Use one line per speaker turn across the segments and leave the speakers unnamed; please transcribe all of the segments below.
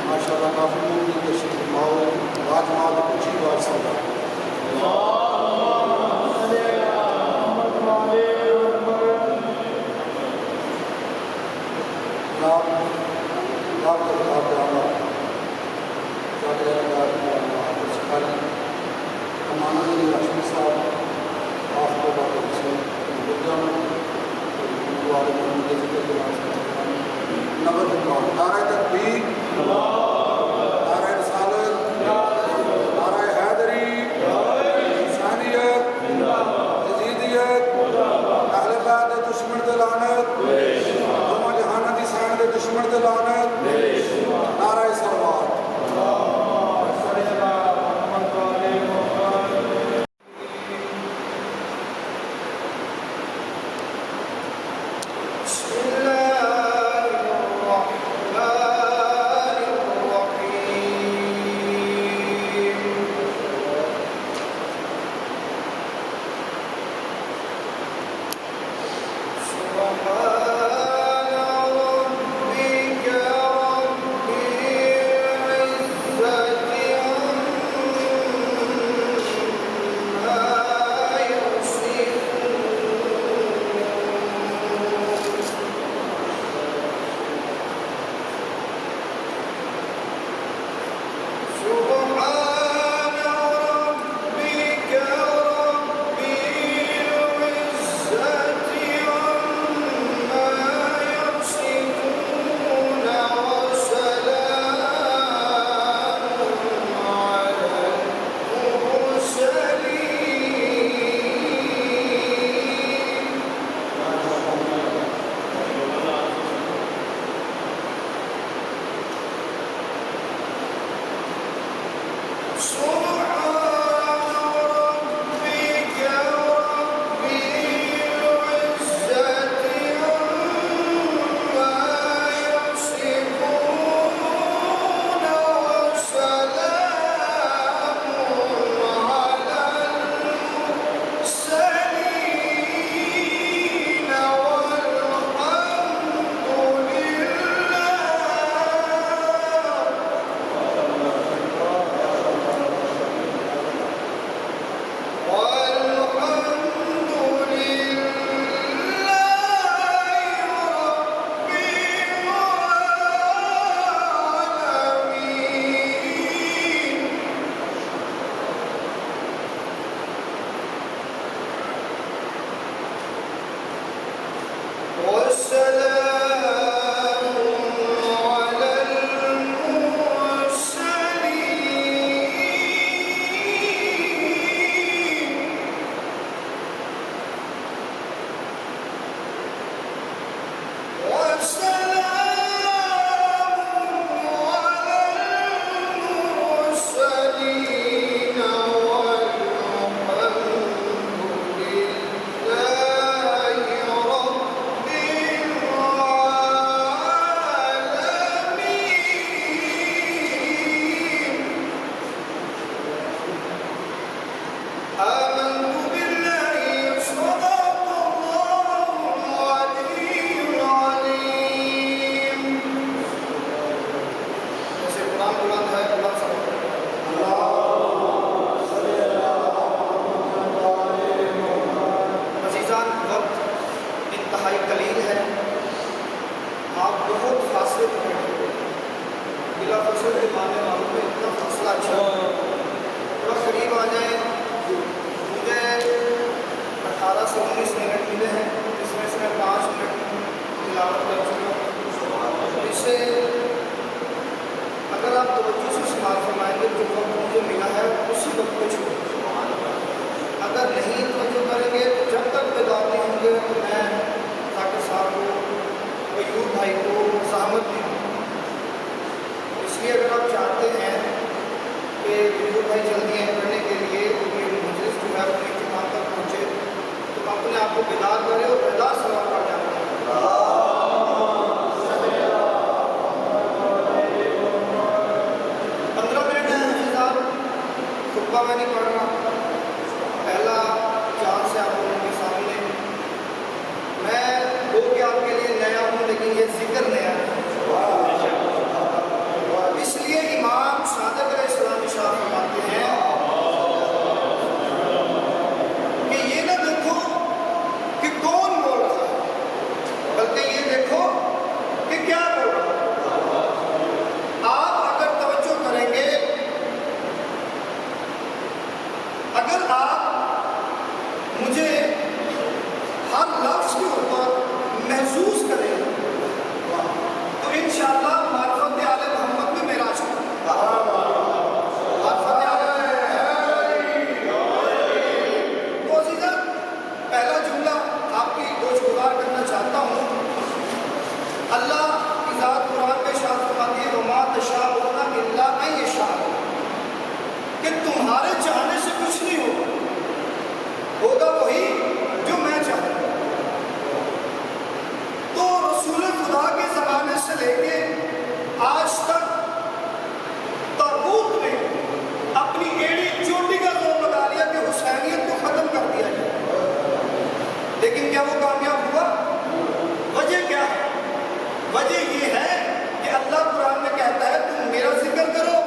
ماشاء اللہ کافی لوگ تشریف ماؤ راج ماؤ کو کچھ ہی بات سمجھا نعرہ تکبیر، نعرہ رسالت، نعرہ حیدری، حسینیت، یزیدیت، اہل بیت دے دشمن تے لعنت، دوواں جہاناں دی سائن دے دشمن تے لعنت، نعرہ صلوات۔
میں نہیں پڑھ رہا، پہلا چار سے آپ لوگوں کے سامنے میں ہو کے آپ کے لیے نیا ہوں، لیکن یہ ذکر نیا ہے۔ اس لیے امام صادق علیہ السلام ارشاد فرماتے ہیں کہ یہ نہ دیکھو کہ کون بول رہا ہے، بلکہ یہ دیکھو کہ کیا بول رہا ہے۔ آپ اگر توجہ کریں گے، اگر آپ مجھے ہر لفظ کے اوپر محسوس کریں تو انشاءاللہ معرفت آل محمد میں معراج ہوگا۔ معرفت آل تو عزیزاں، پہلا جملہ آپ کی گوشگزار کرنا چاہتا ہوں۔ اللہ کی ذات قرآن میں ارشاد فرماتی ہے وَمَا تَشَاءُونَ إِلَّا أَن يَشَاءَ، کہ تمہارے چاہنے سے کچھ نہیں ہوگا وہی جو میں چاہتا ہوں۔ تو رسول خدا کے زمانے سے لے کے آج تک تابوت میں اپنی ایڑی چوٹی کا زور لگا لیا کہ حسینیت کو ختم کر دیا جائے، لیکن کیا وہ کامیاب ہوا؟ وجہ کیا ہے؟ وجہ یہ ہے کہ اللہ قرآن میں کہتا ہے تم میرا ذکر کرو،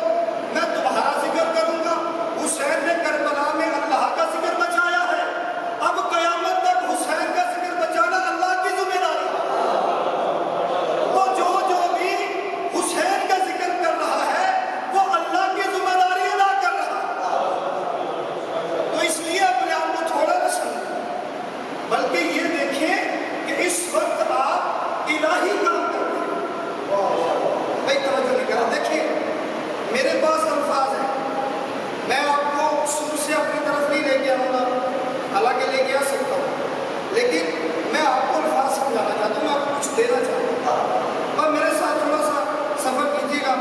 میں تمہارا ذکر کروں گا۔ حسین نے کربلا میں اللہ کا ذکر بچایا ہے، اب قیامت تک حسین کا ذکر بچانا اللہ کی ذمہ داری ہے۔ تو جو بھی حسین کا ذکر کر رہا ہے وہ اللہ کی ذمہ داری ادا کر رہا ہے۔ تو اس لیے اپنے آپ کو تھوڑا نہ سمجھیں، بلکہ یہ دیکھیں کہ اس وقت آپ الہی کام کر رہے ہیں۔ بھائی توجہ نہیں کرا، دیکھیں میرے پاس الفاظ ہیں، میں آپ کو سر سے اپنی طرف نہیں لے کے آؤں گا، حالانکہ لے کے آ سکتا ہوں، لیکن میں آپ کو الفاظ سمجھانا چاہتا ہوں، میں آپ کو کچھ دینا چاہتا ہوں، اور میرے ساتھ تھوڑا سا سفر کیجیے گا۔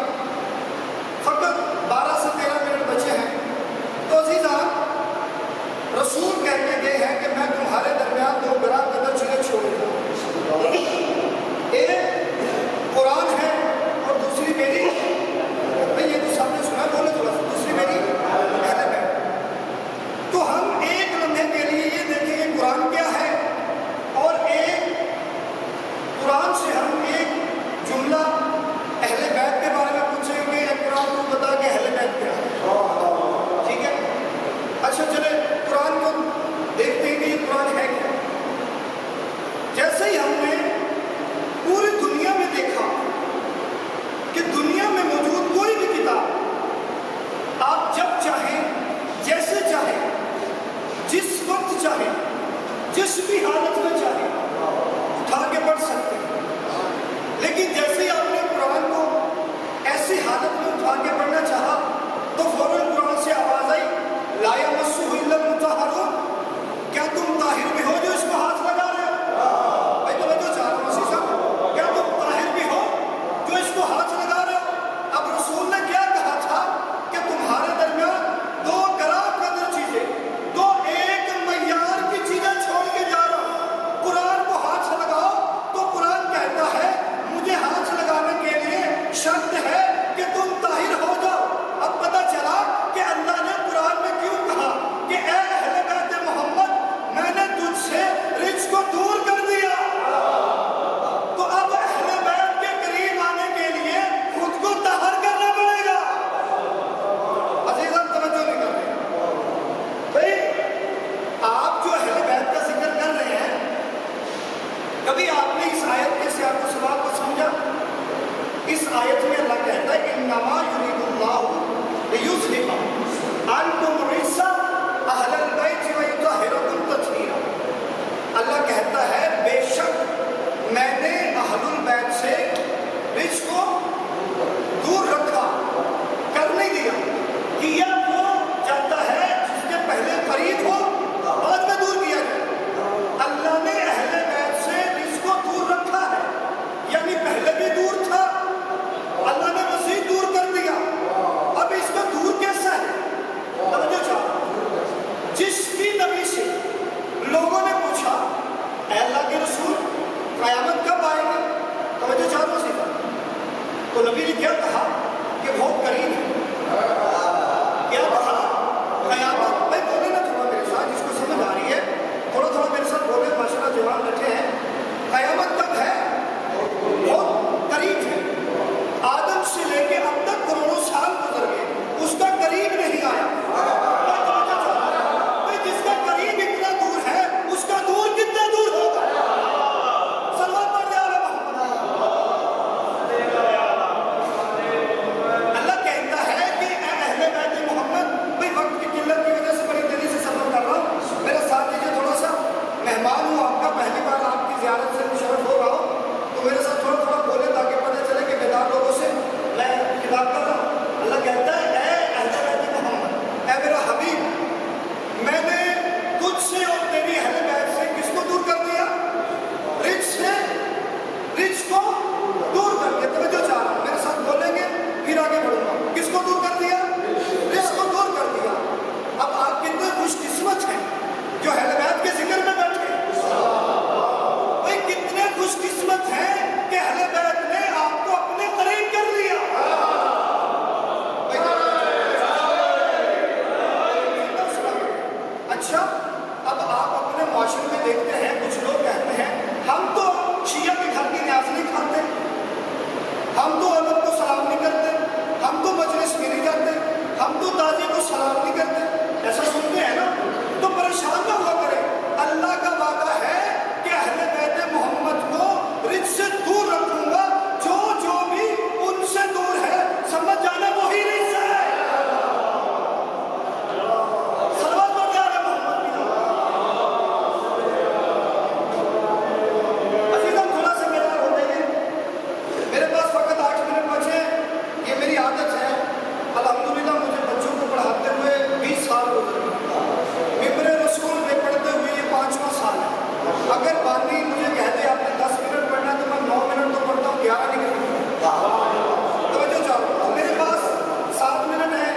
فقط 12 سے 13 منٹ بچے ہیں۔ تو عزیزاں، رسول کہہ کے گئے ہیں کہ میں تمہارے درمیان دو برا قدر چیزیں چھوڑوں گا، ایک قرآن ہے اور دوسری میری، یہ تو سب نے سنا، بولے تھوڑا سا، دوسری میری اہل بیت۔ تو ہم ایک لمحے کے لیے یہ دیکھیں کہ قرآن کیا ہے، اور ایک قرآن سے ہم ایک جملہ اہل بیت کے بارے میں پوچھیں گے، ایک قرآن کو بتا کہ اہل بیت کیا ہے، ٹھیک ہے؟ اچھا چلے قرآن کو دیکھتے ہیں کہ یہ قرآن ہے کیا۔ جیسے ہی ہم نے پوری دنیا میں دیکھا کہ دنیا میں موجود کوئی بھی کتاب آپ جب چاہیں، جیسے چاہیں، جس وقت چاہیں، جس بھی حالت میں چاہیں اٹھا کے پڑھ سکتے ہیں، لیکن جیسے ہی آپ نے قرآن کو ایسی حالت میں اٹھا کے پڑھنا چاہا تو فوراً قرآن سے آواز آئی لا یمسہ الا المطہرون، کیا تم طاہر بھی ہو جو اس کو ہاتھ لگا رہے ہو؟ بھائی توجہ چاہ رہا ہوں مسیح صاحب، کیا تم طاہر بھی ہو جو اس کو ہاتھ لگا رہے ہو؟ اب رسول نے کیا کہا تھا کہ تمہارے درمیان دو گراں قدر چیزیں، دو ایک معیار کی چیزیں چھوڑ کے جا رہا ہوں، قرآن کو ہاتھ لگاؤ، تو قرآن کہتا ہے مجھے ہاتھ لگانے کے لیے شرط ہے کہ تم طاہر ہو جاؤ۔ اب پتہ چلا کہ اللہ نے قرآن میں کیوں کہا کہ اے اہل بیت محمد میں نے تجھ سے رچ کو دور کر دیا۔ تو اب اہل بیت کے قریب آنے کے لیے خود کو طاہر کرنا پڑے گا۔ عزیزاں توجہ نہیں کر رہے بھائی، آپ جو اہل بیت کا ذکر کر رہے ہیں، کبھی آپ نے اس آیت کے سیاق و سباق کو سمجھا؟ اس آیت میں اللہ کہتا ہے انما یرید اللہ لیذھب عنکم الرجس اہل البیت ویطہرکم تطہیرا۔ اللہ کہتا ہے بے شک میں نے اہل البیت سے رجس کو دور رکھا، کر نہیں دیا، کیا وہ جاتا ہے جس کے پہلے قریب ہو بعد میں دور کیا جائے۔ اللہ نے اہل بیت سے رجس کو دور رکھا ہے، یعنی پہلے بھی دور تھا، اللہ نے مزید دور کر دیا۔ اب اس کو دور کیسا ہے؟ توجہ چاہو، آپ کا پہلی بار آپ کی زیارت سے مشرف ہو رہا ہوں تو میرے ساتھ تھوڑا تھوڑا بولے تاکہ پتہ چلے کہ بیدار لوگوں سے میں خطاب کر رہا ہوں. اللہ کہتا ہے اے اہل بیت محمد، اے میرا حبیب، میں نے تجھ سے اور تیری اہل بیت سے کس کو دور کر دیا؟ رچ سے، رچ کو دور کر دیا. توجہ چاہ رہا ہوں، میرے ساتھ بولیں گے پھر آگے بڑھوں گا. کس کو دور کر دیا؟ رچ کو دور کر دیا. اب آپ کتنے خوش قسمت ہیں جو اہل بیت کے ذکر میں بیٹھے. بھائی کتنے خوش قسمت ہیں کہ اہل بیت نے آپ کو اپنے قریب کر لیا. اچھا، اب آپ اپنے معاشرے میں دیکھتے ہیں کچھ لوگ کہتے ہیں ہم تو شیعہ کے گھر کی نیاز نہیں کھاتے، ہم تو علم کو سلام نہیں کرتے، ہم تو مجلس میں نہیں جاتے، ہم تو تازی کو سلام نہیں کرتے. ایسا سنتے ہیں نا تو پریشان نہ ہوا کرے. اللہ کا وعدہ ہے کہ اہل بیت محمد کو رچ سے دور رکھوں گا. جو بھی ان سے دور ہے سمجھ جانا وہی رچ ہے. صلوات پڑھ جا رہے محمد کی. عزیزم تھوڑا سا بیدار ہو جائیے. میرے پاس فقط 8 منٹ بچے ہیں. یہ میری عادت ہے. الحمدللہ مجھے بچوں کو پڑھاتے ہوئے 20 سال ہو گئے. ممبر رسول میں پڑھتے ہوئے یہ 5واں سال ہے. اگر بانی مجھے کہہ دے آپ نے 10 منٹ پڑھنا تو میں 9 منٹ تو پڑھتا ہوں، 11 نہیں کرتا. توجہ چاہو، میرے پاس 7 منٹ ہے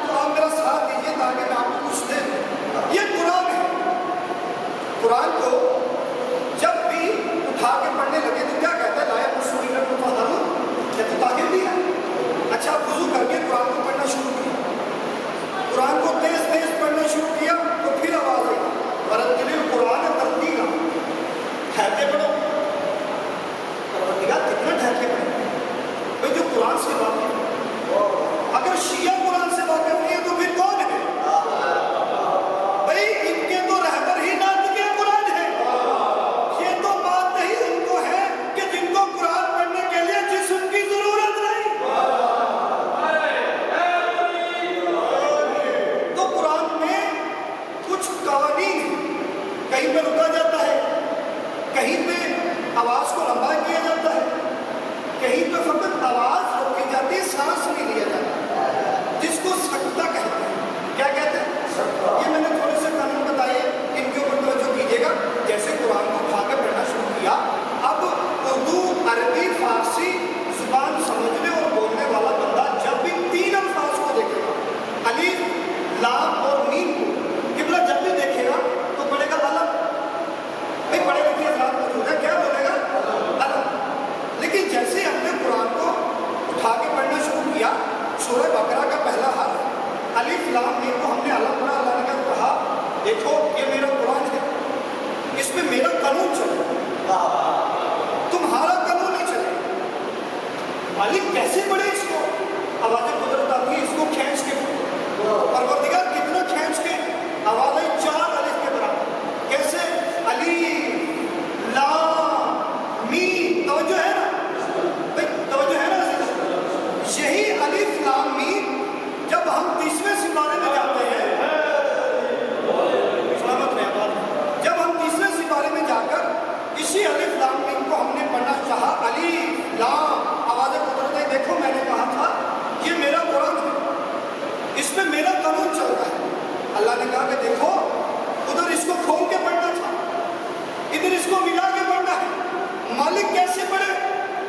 تو آپ میرا ساتھ دیجیے تاکہ میں آپ کو کچھ دیں. یہ قرآن ہے. قرآن کو جب بھی اٹھا کے پڑھنے لگے تو کیا کہتا ہے؟ لا یمسہ الا المطہرون. یہ تو طاہر بھی ہے. اچھا، وضو کر کے قرآن کو پڑھنا شروع کیا. قرآن کو تیز تیز پڑھنا شروع کیا تو پھر آواز آئی ورتل القرآن ترتیلا. ٹھہر کے پڑھو. پروردگار کتنا ٹھہر کے پڑھیں بھائی جو قرآن سے واقف ہے. اگر شیعہ قرآن سے واقف نہیں ہے تو پھر کون ہے؟ بھائی ان کے تو رہبر ہی ناطق قرآن ہے. یہ تو بات نہیں ان کو ہے کہ جن کو قرآن پڑھنے کے لیے جسم کی ضرورت نہیں. تو قرآن میں کچھ قوانین، کہیں پہ رکا جاتا ہے، کہیں پہ آواز کو لمبا کیا جاتا ہے، کہیں پہ فقط آواز روکی جاتی ہے، سانس نہیں لیا جاتا، جس کو سکتہ کہتے ہیں. کیا کہتے ہیں؟ یہ میں نے تھوڑے سے قانون بتائے، ان کے اوپر توجہ کیجیے گا. جیسے قرآن کو اٹھا کر پڑھنا شروع کیا، اب اردو، عربی، فارسی زبان سمجھنے اور بولنے والا بندہ جب بھی 3 الفاظ کو دیکھے گا، الف، لام اور میم کو، قبلہ جب بھی دیکھے گا تو پڑھے گا علم. بھائی پڑھے لکھے حضرات موجود ہے، کیا بولے گا؟ علم. لیکن جیسے ہم نے قرآن کو اٹھا کے پڑھنا شروع کیا، سورہ بقرہ کا پہلا حرف الف لام میم کو ہم نے علم پڑھا. اللہ نے کہا دیکھو یہ میرا قرآن ہے، اس میں میرا قانون چلے، تمہارا قانون نہیں چلے. مالک کیسے پڑھے اس کو؟ آواز قدرت آتی ہے، اس کو کھینچ کے پروردگار کتنا کھینچ کے آواز آئی 4 الف کے برابر. کیسے؟ الف لام میم. توجہ ہے نا بھائی؟ توجہ ہے نا؟ یہی الف لام میم جب ہم 30ویں سپارے میں جاتے ہیں، سلامت رہے بات، جب ہم 30ویں سپارے میں جا کر اسی الف لام میم کو ہم نے پڑھنا چاہا، الف لام، آواز قدرت ہے. دیکھو میں نے کہا تھا یہ میرا قرآن ہے، اس میں میرا قانون چل رہا ہے. اللہ نے کہا کہ دیکھو ادھر اس کو کھول کے پڑھنا تھا، ادھر اس کو ملا کے پڑھنا ہے. مالک کیسے پڑھے؟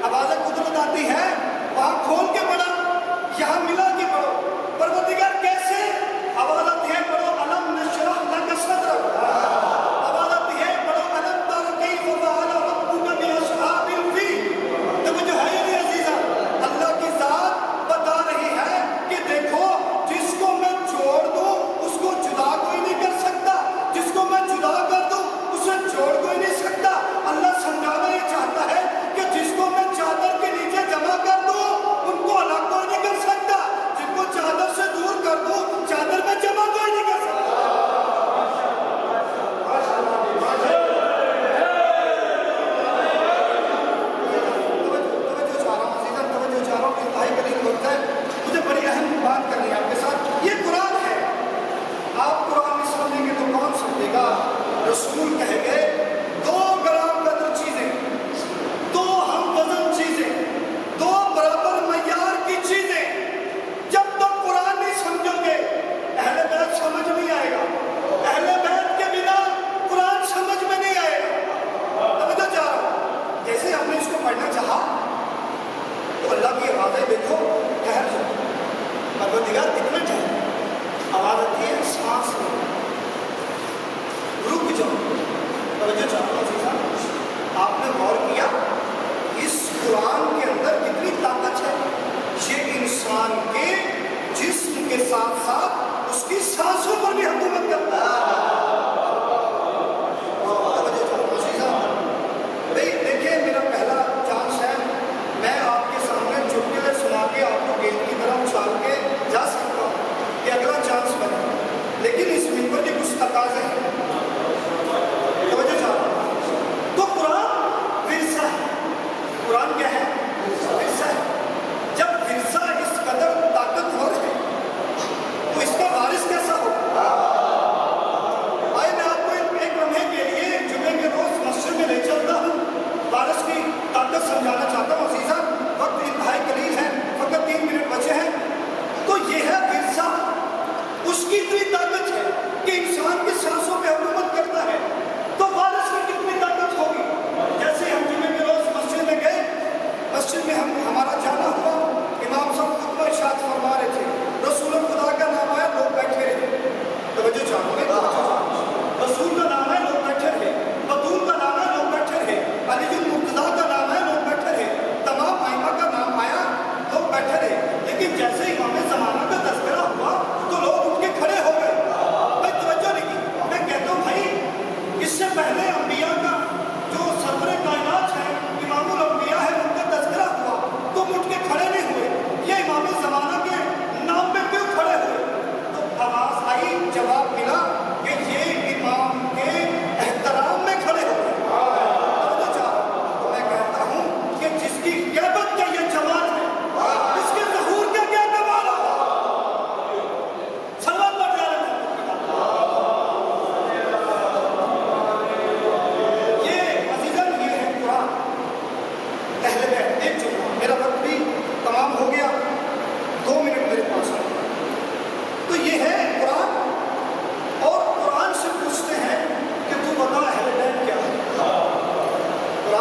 آواز قدرت آتی ہے، وہاں کھول کے پڑھا، یہاں ملا کے پڑھو. پروردگار کیسے؟ آواز آتی ہے پڑھو الم نشرح لک صدرک. آواز آتی ہے پڑھو الم تر کیف فعل ربک باصحاب الفیل. تو جو ہے یہ عزیزہ، اللہ کی ذات بتا رہی ہے کہ دیکھو جس کو میں چھوڑ دوں اس کو جدا کوئی نہیں کر سکتا، جس کو میں جدا کر دوں اسے چھوڑ کوئی نہیں سکتا. اللہ سمجھانا یہ چاہتا ہے کہ جس کو میں چادر کے نیچے جمع کر دوں ان کو الگ کوئی نہیں کر سکتا،